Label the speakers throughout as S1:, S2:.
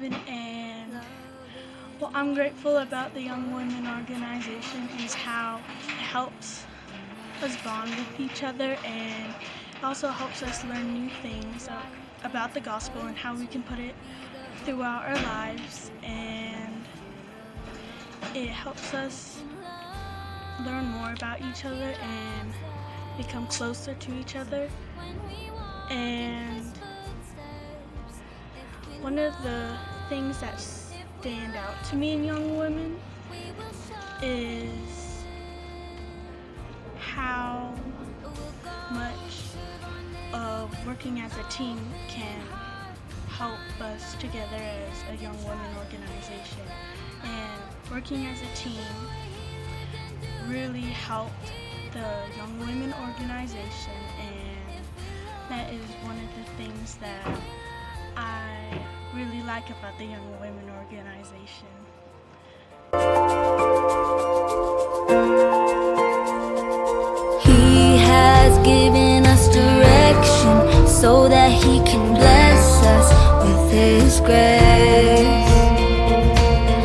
S1: 11, and what I'm grateful about the Young Women Organization is how it helps us bond with each other, and also helps us learn new things about the gospel and how we can put it throughout our lives, and it helps us learn more about each other and become closer to each other. And one of the things that stand out to me in Young Women is how much of working as a team can help us together as a Young Women organization. And working as a team really helped the Young Women organization, and that is one of the things that I really like about the Young Women organization.
S2: He has given us direction so that He can bless us with His grace.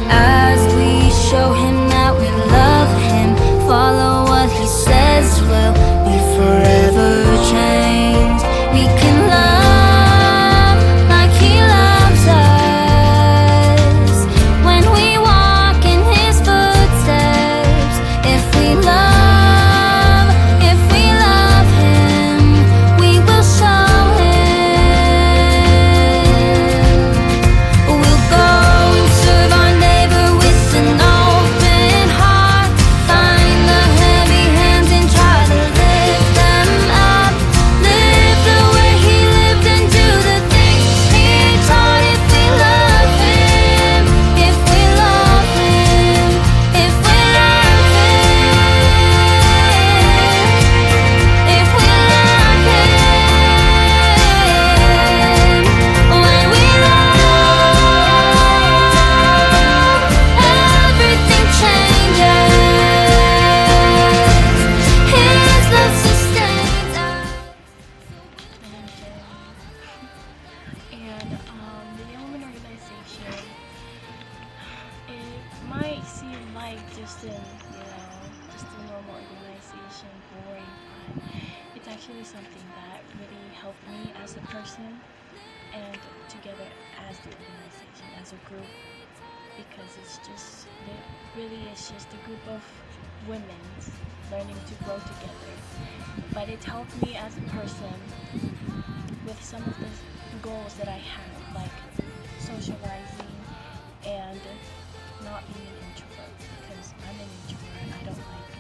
S2: As we show Him that we love Him, follow what He says, we'll be forever changed. We can love like He loves us when we walk in His footsteps. If we love Him, we will show Him. We'll go and serve our neighbor with an open heart. Find the heavy hands and try to lift them up. Live the way He lived and do the things He taught. If we love Him, if we love Him, if we love Him, if we love Him. When we love, everything changes. His love sustains us.
S1: And the Young Women organization, it might seem like just a normal organization, boring, but it's actually something that really helped me as a person and together as the organization, as a group, because it really is just a group of women learning to grow together. But it helped me as a person with some of the goals that I have, like socializing and not being an introvert, because I'm an introvert. I don't like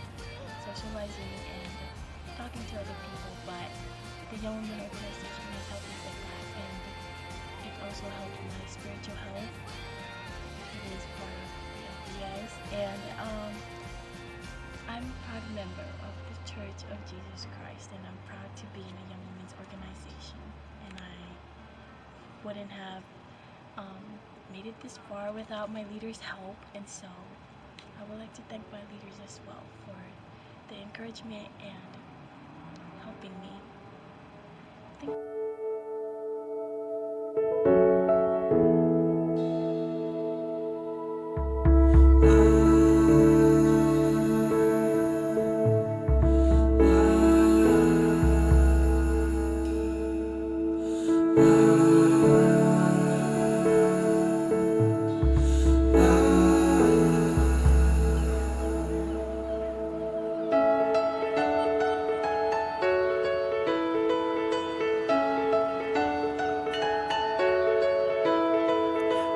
S1: socializing and talking to other people, but the Young Women organization has helped me with that, and it also helped my spiritual health. It is part of the LDS, and I'm a proud member of the Church of Jesus Christ, and I'm proud to be in a Young Women's organization, and I wouldn't have made it this far without my leaders' help, and so I would like to thank my leaders as well for the encouragement and helping me. Thank you.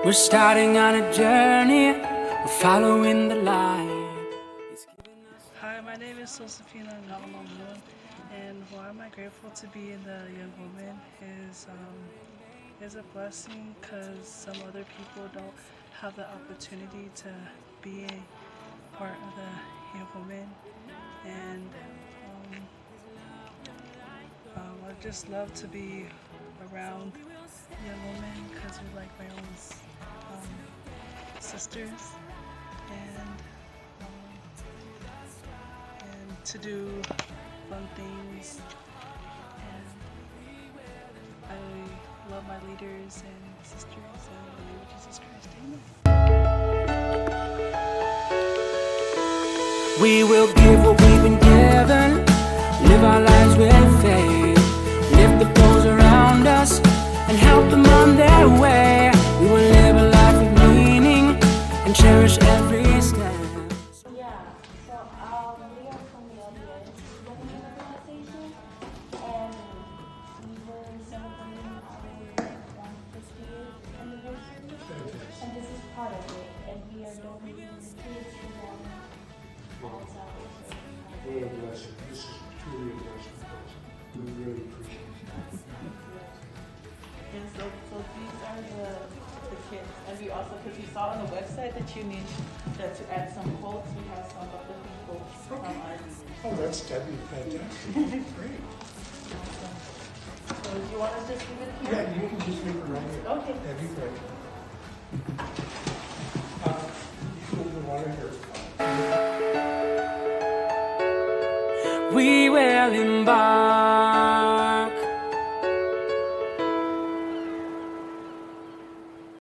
S3: We're starting on a journey, we're following the light.
S4: Hi, my name is Josefina Nalamamu, and why am I grateful to be in the Young Women is a blessing, because some other people don't have the opportunity to be a part of the Young Women, and I just love to be around young women because we're like my own sisters, and to do fun things, and I love love my leaders and sisters, and in the name of Jesus Christ, amen.
S3: We will give what we've been given, live our lives with faith, lift the those around us and help them on their way. We will live a life of meaning and cherish every step.
S1: Yeah, so we are from the LDS Women Organization, and we were celebrating our 150th anniversary, and this is part of it, and we are donating the kids to them as
S5: What a blessing. This is truly a blessing. We really appreciate it.
S6: And so these are the kits. And we also, because we saw on the website that you need to add some quotes, we have some of the people from our leaders.
S5: Oh, that'd be fantastic. Great.
S6: So do you want to just leave it here?
S5: Yeah, you can just leave it right here.
S6: Okay.
S5: That'd be great. You hold the water here.
S3: We will embark